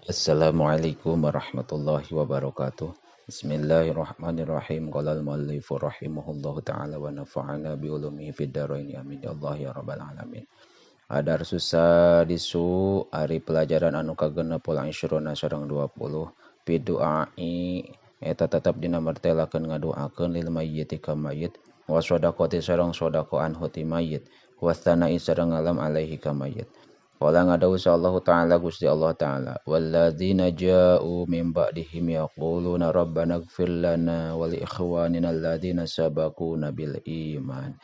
Assalamualaikum warahmatullahi wabarakatuh. Bismillahirrahmanirrahim. Qala al-muallifu rahimahullahu ta'ala wa nafa'ana bi ulumihi fid dharain amin ya Allah ya rabbal alamin. Adar susah disu ari pelajaran anu kagenep pola isyrona sareng 20 biduai eta tetep dina martelakeun ngadoakeun lil mayyiti ka mayyit wa shadaqati sareng shadaqah anhu ti mayyit wastana'i sareng ngalam alaihi ka mayyit. Qala ngadawu sallallahu ta'ala Gusti Allah ta'ala walladzina ja'u min ba'dihim yaquluna rabbana ighfir lana wa li ikhwanina alladzina sabaquna bil iman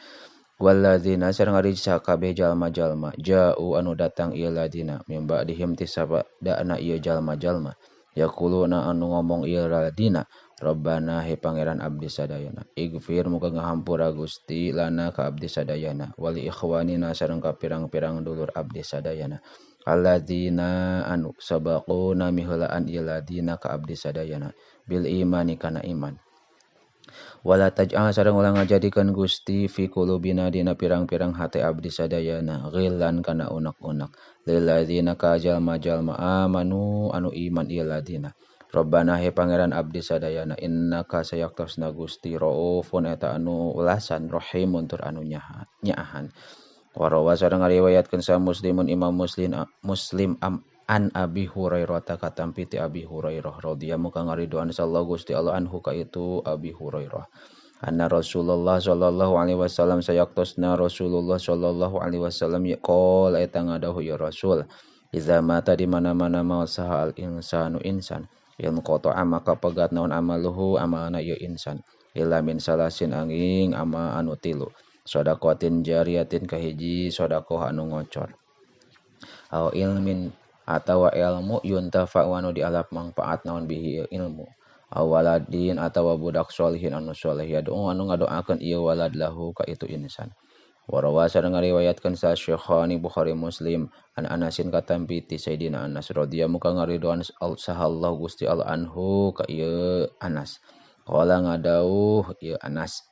walladzina sareng ari sakabeh jalma-jalma ja'u anu datang ieu ladina min ba'dihim ti sabadana ieu jalma-jalma yaquluna anu ngomong ieu ladina Rabbana he pangeran abdi sadayana ighfir muga ngahampura Gusti lana ka abdi sadayana wali ikhwanina sareng ka pirang-pirang dulur abdi sadayana alladzina anu sabaquna miheulaan ieu ladina ka abdi sadayana bil imani kana iman wala taj'al sareng ulang ngajadikeun Gusti fi qulubina dina pirang-pirang hate abdi sadayana ghillan kana unek-unek lil ladzina ka jalma-jalma amanu anu iman ieu ladina Rabbana he pangeran abdi sadayana innaka sayaktosna Gusti raufun eta anu ulasan rahimun tur anu nyaahan warawa sareng ngariwayatkeun sa muslimun imam muslim an Abi Hurairah katampi ti Abi Hurairah radhiyallahu kang ridwan sallallahu Gusti Allah anhu ka itu Abi Hurairah anna Rasulullah sallallahu alaihi wasallam sayaktosna Rasulullah sallallahu alaihi wasallam qol eta ngadahu ya Rasul iza mata di mana-mana maut saha al insanu insan yang qata'a maka pegat naon amaluhu amalna ieu insan illa min salasin angin ama anu tilu shadaqatin jariyatin kahiji shadaqah anu ngocor au ilmin atawa ilmu yuntafa'u anu dialap manfaat naon bihi ilmu awaladin atawa budak sholihin anu sholeh yad'u anu ngadoakeun ieu walad lahu ka itu insan warawa sareng ngariwayatkeun sa Syekhani Bukhari Muslim an Anasin katampi ti Sayyidina Anas radhiyallahu kang ridwan sahallahu Gusti Allah anhu ka ieu Anas qala ngadauh ieu Anas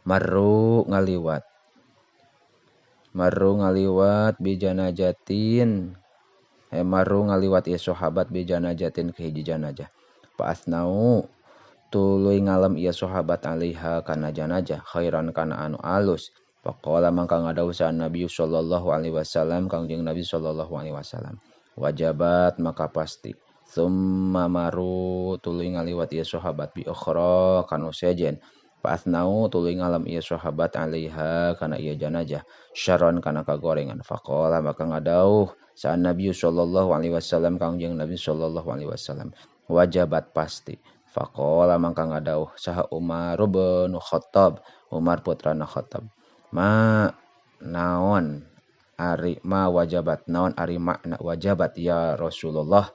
marru ngaliwat bijanajatin marru ngaliwat ieu sahabat bijanajatin ke hiji janajah pa asnau tuluy ngalam ieu sahabat alaiha kana janajah khairan kana anu alus faqala mangka ngadawuh sa Nabi sallallahu alaihi wasallam kangjeng Nabi sallallahu alaihi wasallam wajabat maka pasti summa maru tuluy ngaliwat ieu sahabat bi ukhra kanu sejen fa asnau tuluy ngalam ieu sahabat alaiha kana ieu janajah syarron kana kagorengan faqala maka ngadawuh sa Nabi sallallahu alaihi wasallam kangjeng Nabi sallallahu alaihi wasallam wajabat pasti faqala mangka ngadauh saha Umar bin Khattab Umar putrana Khattab ma naon ari ma wajabat naon ari makna wajabat ya Rasulullah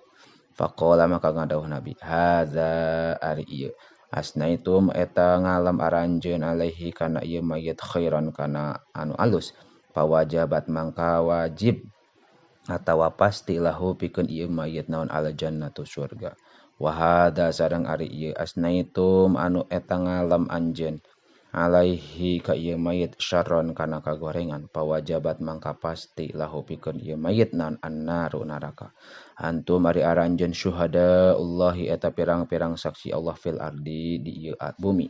faqala maka ngadauh Nabi hadza ari ieu asnaitum eta ngalam aranjeun alaihi kana ieu mayit khairan kana anu alus pawajabat mangka wajib atawa pasti lahu pikeun ieu mayit naon al jannatu surga wahada sareng ari ieu asnaitum anu eta ngalam anjeun alaihi ka ieu mayit syarron kana kagorengan pawajabat mangka pasti lahu pikeun ieu mayit naon annaru neraka antum ari aranjeun syuhadaullahi eta pirang-pirang saksi Allah fil ardi di ieu bumi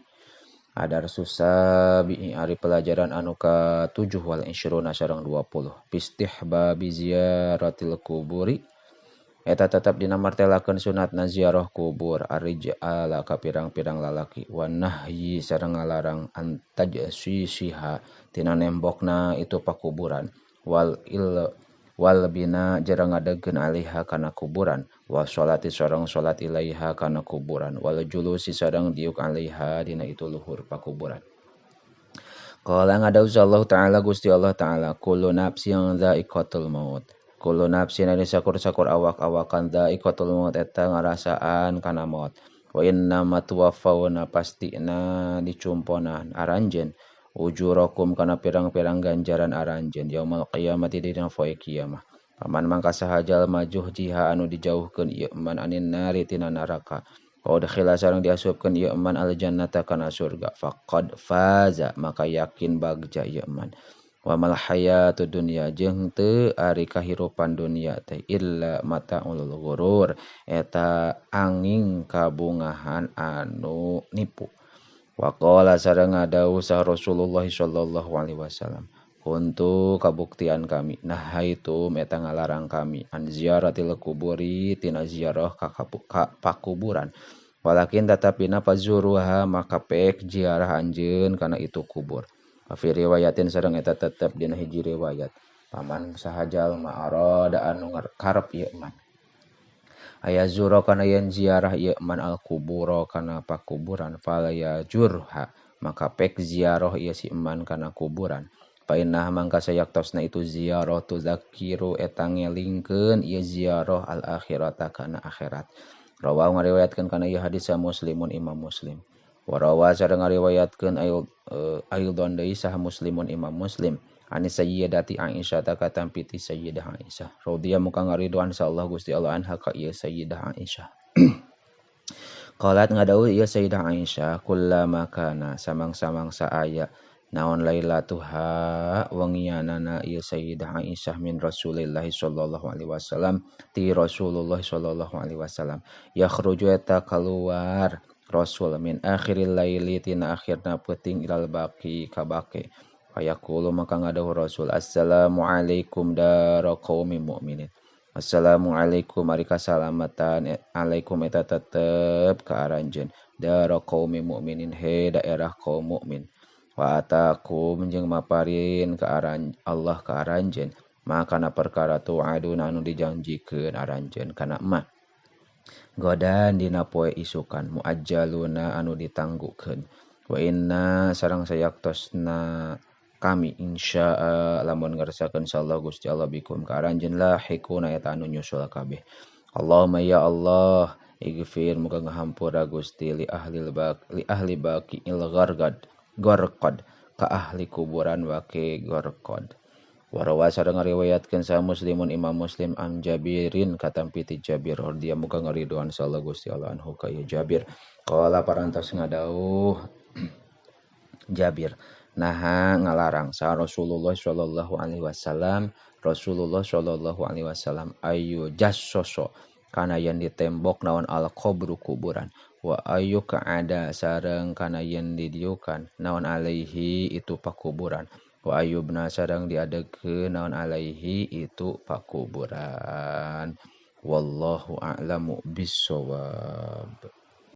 adar susah bi ari pelajaran anu ka-7 wal isyruna sareng 20 bistihbabi ziyaratil kuburi eta tetap dina martelakeun sunatna ziarah kubur arrijala ka pirang-pirang lalaki wa nahyi sareng ngalarang antajsisiha tina nembokna itu pakuburan wal bina jarang ngadegkeun alaiha kana kuburan wa sholati sareng salat ilaiha kana kuburan wal julusi sareng diuk alaiha dina itu luhur pakuburan qala ngadawu sallallahu ta'ala Gusti Allah ta'ala kullu nafsin dha'iqatul maut kullu nafsin ari sakur-sakur awak-awakan dha'iqatul maut eta ngarasaan kana maut wa inna ma tuwaffawna pastina dicumponan aranjeun ujurakum kana pirang-pirang ganjaran aranjeun yaumul qiyamati dina poe kiamah paman mangka saha jalma juhjiha anu dijauhkeun ieu man anin nari tina neraka wa udkhila sareng diasupkeun ieu man al jannata kana surga faqad faza maka yakin bagja ieu man wa mal hayatud dunya jeung teu ari kahirupan dunya teh illa mataul ghurur eta angin kabungahan anu nipu. Wa qala sareng ngadawuh sah Rasulullah sallallahu alaihi wasallam, untuk kabuktian kami nahaitum eta ngalarang kami an ziaratil kuburi tina ziarah ka pakuburan. Walakin tatapina pazuruha maka pek ziarah anjeun kana itu kubur. Fi riwayatin sareng eta tetep dina hiji riwayat. Paman sahajal ma'arada anu karep ieu man. Aya zuro kana yen ziarah ieu man al kuburo kana pakuburan fala ya jurha maka pek ziarah ieu si eman kana kuburan. Painah mangka sayaktosna itu ziarah tu zakiru eta ngelingkeun ieu ziarah al akhirata kana akhirat. Rawahu ngariwayatkeun kana ieu hadis Muslimun Imam Muslim. Wa rawa sareng ngariwayatkeun aidon deui sah Muslimun Imam Muslim. Ani sayyidati Aisyah takatan piti sayyidah Aisyah. Radhiyallahu muka ngaridwan sallallahu Gusti Allah anha ka ieu sayyidah Aisyah. Qalat ngadawuh ieu sayyidah Aisyah kullama kana samang-samang saaya naon lailatuha wengianana ieu sayyidah Aisyah min Rasulillah sallallahu alaihi wasallam ti Rasulullah sallallahu alaihi wasallam yakhruju eta keluar Rasul min akhiril laili tina akhirna peuting ilal baqi ka baqi. Fayaqulu maka ngadawuh Rasul assalamualaikum dara qaumin mukminin. Assalamualaikum ari kasalamatan alaikum eta tetep ka aranjeun dara qaumin mukminin he daerah kaum mukmin. Wa atakum jeung maparin ka Allah ka aranjeun maka na perkara tu'aduna anu dijanjikeun aranjeun kana emah. Godan dina poe isukan muajjaluna anu ditanggukeun. Wa inna sareng sayaktosna kami insya'a lamun ngarsakeun insyaallah Gusti Allah bikum ka aranjeun lahiquna eta anu nyusul kabeh. Allahumma ya Allah ighfir muga ngahampura Gusti li ahli baqi il gharqad ka ahli kuburan wake gharqad. Wa rawa sareng ngariwayatkeun sa Muslimun Imam Muslim am Jabirin katampiti Jabir radhiyallahu muga ngaridwan sallallahu Gusti Allah anhu ka Jabir. Qala parantos ngadawuh Jabir naha ngalarang sa Rasulullah sallallahu alaihi wasallam ayu jassoso kana yen ditembok naon al qabru kuburan wa ayu kaada sareng kana yen didiukan naon alaihi itu pakuburan wa ayubna sareng diadegeun naon alaihi itu pakuburan wallahu a'lamu bissawab.